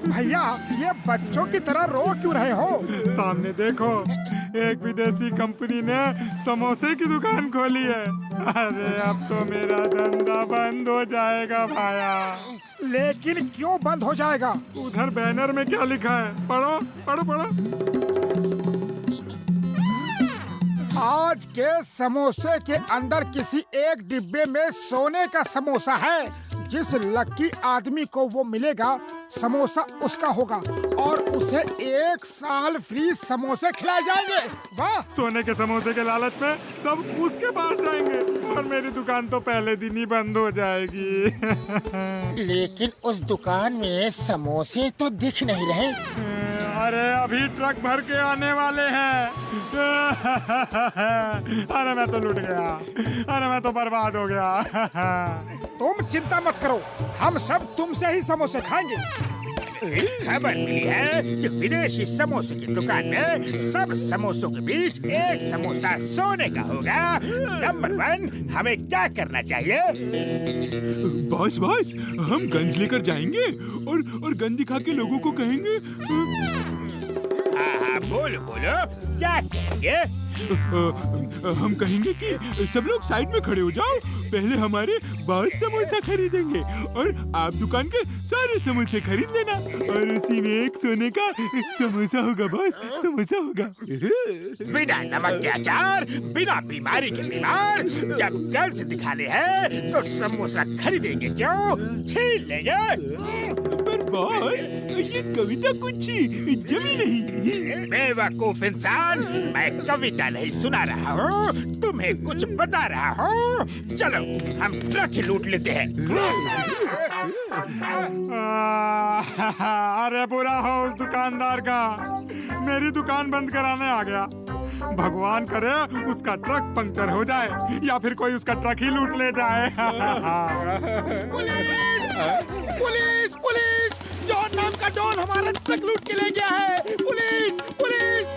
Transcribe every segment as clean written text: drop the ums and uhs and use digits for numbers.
भैया, ये बच्चों की तरह रो क्यों रहे हो? सामने देखो, एक विदेशी कंपनी ने समोसे की दुकान खोली है। अरे अब तो मेरा धंधा बंद हो जाएगा भाया। लेकिन क्यों बंद हो जाएगा? उधर बैनर में क्या लिखा है? पढ़ो पढ़ो पढ़ो। आज के समोसे के अंदर किसी एक डिब्बे में सोने का समोसा है। जिस लकी आदमी को वो मिलेगा, समोसा उसका होगा और उसे 1 साल फ्री समोसे खिलाए जाएंगे। वाह! सोने के समोसे के लालच में सब उसके पास जाएंगे और मेरी दुकान तो पहले दिन ही बंद हो जाएगी। लेकिन उस दुकान में समोसे तो दिख नहीं रहे। अरे अभी ट्रक भर के आने वाले हैं। अरे मैं तो लुट गया। अरे मैं तो बर्बाद हो गया। तुम चिंता मत करो, हम सब तुमसे ही समोसे खाएंगे। खबर मिली है कि विदेशी समोसे की दुकान में सब समोसों के बीच एक समोसा सोने का होगा। नंबर 1, हमें क्या करना चाहिए? बॉस हम गंज लेकर जाएंगे और गन दिखा के लोगों को कहेंगे। हाँ, बोलो क्या कहेंगे? हम कहेंगे कि सब लोग साइड में खड़े हो जाओ, पहले हमारे बॉस समोसा खरीदेंगे और आप दुकान के सारे समोसे खरीद लेना और उसी में एक सोने का समोसा होगा। बॉस, समोसा होगा। बिना नमक के अचार, बिना बीमारी के बीमार। जब गर्ल्स दिखाने हैं तो समोसा खरीदेंगे क्यों? छीन लेंगे। पर बॉस, ये कविता कुछ जमी नहीं। बेवकूफ इंसान, मैं कविता नहीं सुना रहा हूँ, तुम्हें कुछ बता रहा हूँ। चलो हम ट्रक ही लूट लेते हैं। अरे बुरा हो उस दुकानदार का, मेरी दुकान बंद कराने आ गया। भगवान करे उसका ट्रक पंक्चर हो जाए या फिर कोई उसका ट्रक ही लूट ले जाए। पुलिस! पुलिस! जॉन नाम का डॉन हमारा ट्रक लूट के ले गया है। पुलिस! पुलिस!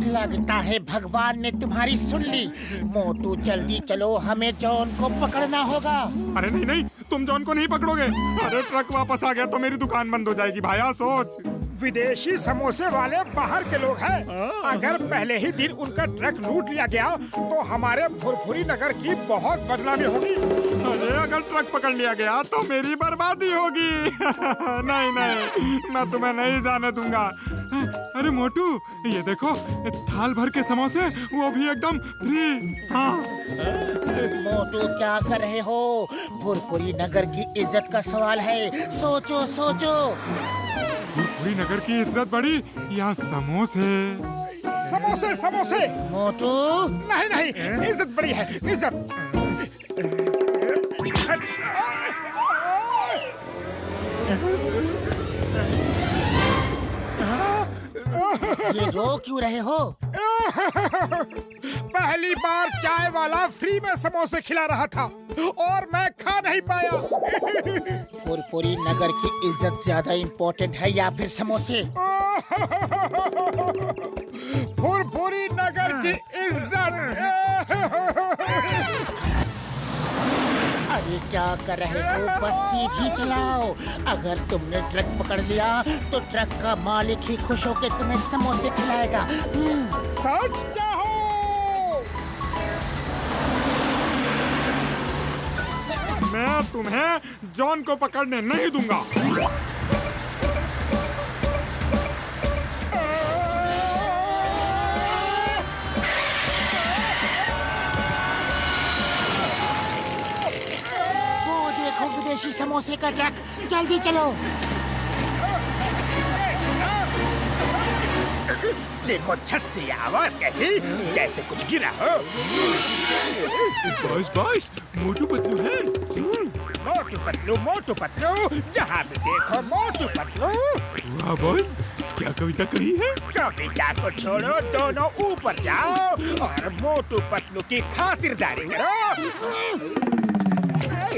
लगता है भगवान ने तुम्हारी सुन ली। मोटू जल्दी चलो, हमें जॉन को पकड़ना होगा। अरे नहीं, तुम जॉन को नहीं पकड़ोगे। अरे ट्रक वापस आ गया तो मेरी दुकान बंद हो जाएगी भाया, सोच। विदेशी समोसे वाले बाहर के लोग हैं। अगर पहले ही दिन उनका ट्रक लूट लिया गया तो हमारे भुरभुरी नगर की बहुत बदनामी होगी। अरे अगर ट्रक पकड़ लिया गया तो मेरी बर्बादी होगी। नहीं, मैं तुम्हें नहीं जाने दूंगा। अरे मोटू, ये देखो, थाल भर के समोसे, वो भी एकदम फ्री। हाँ। मोटू क्या कर रहे हो? भुरभुरी नगर की इज्जत का सवाल है, सोचो। भुरभुरी नगर की इज्जत बड़ी या समोसे? समोसे। मोटू नहीं, इज्जत बड़ी है, इज्जत। ये रो क्यों रहे हो? पहली बार चाय वाला फ्री में समोसे खिला रहा था और मैं खा नहीं पाया। भुरभुरी नगर की इज्जत ज्यादा इम्पोर्टेंट है या फिर समोसे? भुरभुरी नगर की इज्जत। अरे क्या कर रहे हो? बस सीधी चलाओ। अगर तुमने ट्रक पकड़ लिया तो ट्रक का मालिक ही खुश होकर तुम्हें समोसे खिलाएगा। सच चाहो? मैं तुम्हें जॉन को पकड़ने नहीं दूंगा। विदेशी समोसे का ट्रक, जल्दी चलो। देखो छत से ये आवाज कैसी, जैसे कुछ गिरा हो। बॉस, मोटू पतलू है। मोटू पतलू, जहाँ भी देखो मोटू पतलू। वाह बॉस, क्या कविता कही है? कविता को छोड़ो, दोनों ऊपर जाओ और मोटू पतलू की खातिरदारी करो।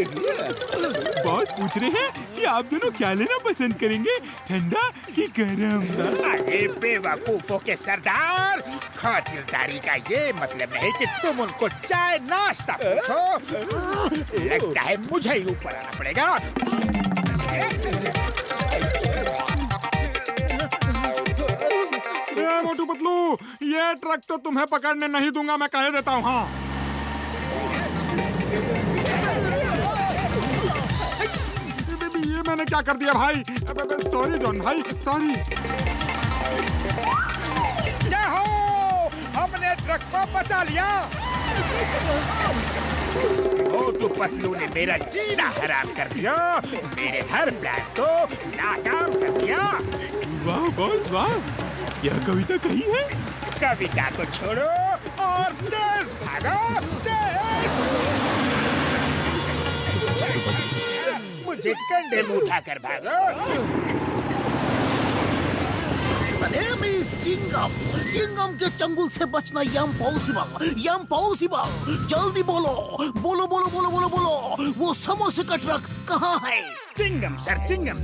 बॉस पूछ रहे हैं कि आप दोनों क्या लेना पसंद करेंगे, ठंडा कि गरम? अरे बेवकूफों के सरदार, खातिरदारी का ये मतलब नहीं कि तुम उनको चाय नाश्ता पूछो। लगता है मुझे ही ऊपर आना पड़ेगा। मोटू पतलू, ये ट्रक तो तुम्हें पकड़ने नहीं दूंगा, मैं कह देता हूँ। हाँ, ये मैंने क्या कर दिया भाई? सॉरी जॉन भाई, सॉरी। क्या हो, हमने ट्रक को बचा लिया। मोटू पतलू ने मेरा जीना हराम कर दिया, मेरे हर प्लान को नाकाम कर दिया। वाह बॉस वाह, यह कविता कही है। कविता को छोड़ो और तेज भागो, तेज। मुझे कंधे में उठाकर भागो। चिंगम, चिंगम के चंगुल से बचना इम्पॉसिबल, इम्पॉसिबल। जल्दी बोलो, बोलो बोलो बोलो बोलो बोलो, वो समोसे का ट्रक कहाँ है? चिंगम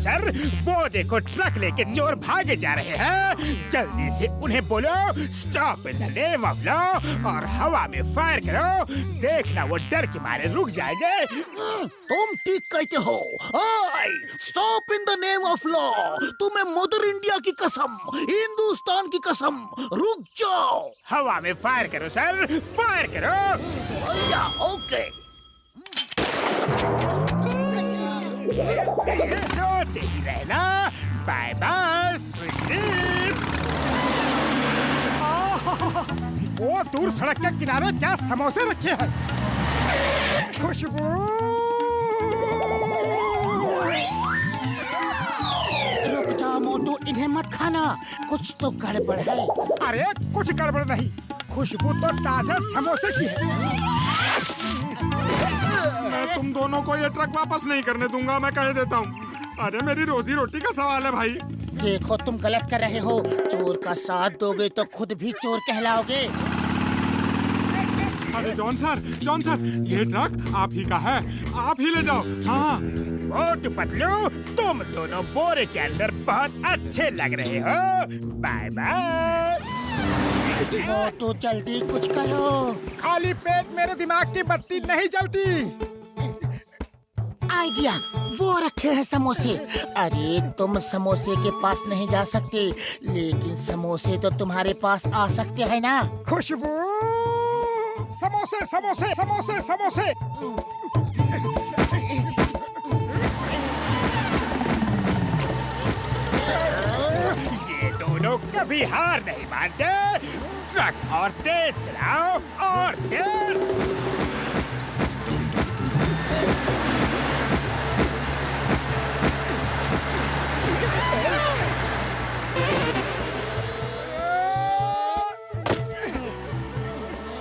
सर, वो देखो ट्रक लेके चोर भागे जा रहे हैं। जल्दी से उन्हें बोलो stop in the name of law और हवा में फायर करो। देखना वो डर के मारे रुक जाएंगे। तुम ठीक कहते हो। Stop in the name of law. तुम्हें मदर इंडिया की कसम, हिंदुस्तान की कसम, रुक जाओ। हवा में फायर करो सर, फायर करो। ओके। सोते ही रहना। Bye bye sweet. वो दूर सड़क के किनारे क्या समोसे रखे हैं। खुशबू। रुक जाओ मोटू, इन्हें मत खाना, कुछ तो गड़बड़ है। अरे कुछ गड़बड़ नहीं, खुशबू तो ताजा समोसे की है। मैं तुम दोनों को ये ट्रक वापस नहीं करने दूंगा, मैं कह देता हूँ। अरे मेरी रोजी रोटी का सवाल है भाई। देखो तुम गलत कर रहे हो, चोर का साथ दोगे तो खुद भी चोर कहलाओगे। अरे जॉन सर, ये ट्रक आप ही का है, आप ही ले जाओ। हाँ। मोटू पतलू, तुम दोनों बोरे के अंदर बहुत अच्छे लग रहे हो। Bye bye. मोटू जल्दी कुछ करो। खाली पेट मेरे दिमाग की बत्ती नहीं जलती। आइडिया, वो रखे हैं समोसे। अरे तुम समोसे के पास नहीं जा सकते, लेकिन समोसे तो तुम्हारे पास आ सकते हैं ना। खुशबू। समोसे समोसे समोसे समोसे। ये दोनों कभी हार नहीं मानते। ट्रक और तेज चलाओ, और तेज।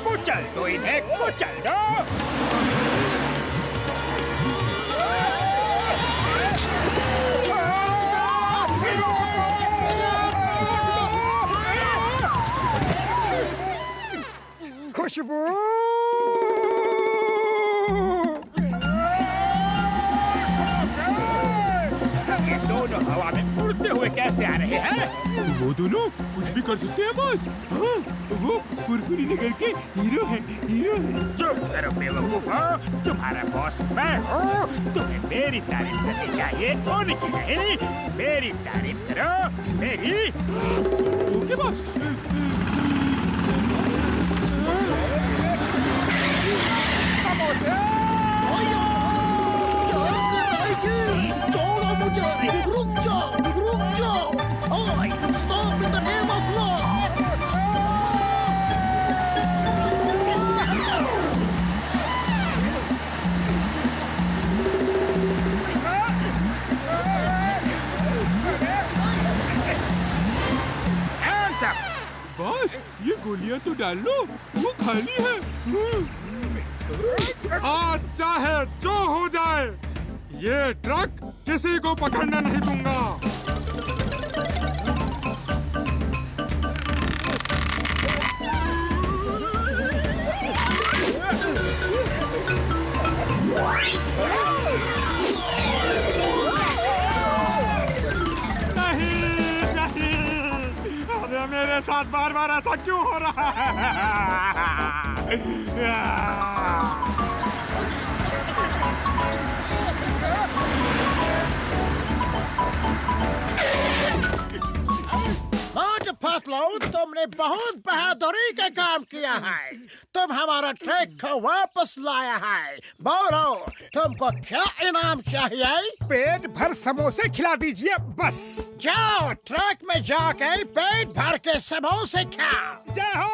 कुचल दो इन्हें, कुचल दो। खुशबू। ये दोनों हवा में उड़ते हुए कैसे आ रहे हैं? वो दोनों कुछ भी कर सकते हैं बॉस। हाँ, वो फुरफुरी नगर के हीरो है, हीरो है। चुप करो बेवकूफो, तुम्हारा बॉस मैं हूँ। तुम्हें मेरी तारीफ करनी चाहिए, उनकी नहीं। मेरी तारीफ करो, मेरी। Okay boss. समोसे। छोड़ो मुझे, रुक जाओ। Stop in the name of law. Boss, ये गोलियां तो डाल लो, वो खाली है। आज चाहे जो हो जाए, ये ट्रक किसी को पकड़ने नहीं दूंगा। Oh! मेरे साथ बार बार ऐसा क्यों हो रहा है? पतलू, तुमने बहुत बहादुरी का काम किया है। तुम हमारा ट्रक को वापस लाया है। बोलो, तुमको क्या इनाम चाहिए? पेट भर समोसे खिला दीजिए बस। जाओ ट्रक में जाके पेट भर के समोसे खाओ। जय हो।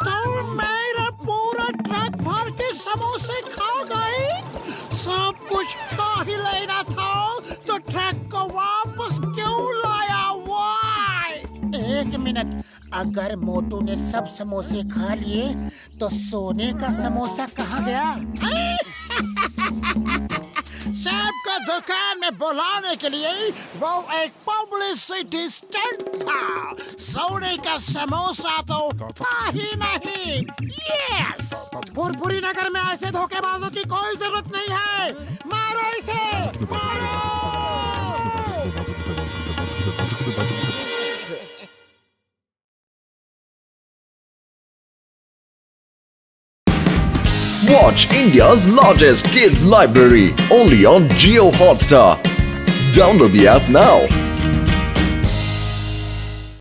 तुम मेरा पूरा ट्रक भर के समोसे खा गए। सब कुछ खा ही लेना था तो ट्रक को वापस क्यों लाया? वाई? एक मिनट, अगर मोटू ने सब समोसे खा लिए तो सोने का समोसा कहाँ गया? सेब का दुकान में बुलाने के लिए वो एक पब्लिसिटी स्टंट था। सोने का समोसा तो था ही नहीं। यस, पुरपुरी नगर में ऐसे धोखेबाजों की कोई जरूरत नहीं है। मारो इसे, मारो! Watch India's largest kids library only on Jio Hotstar. Download the app now.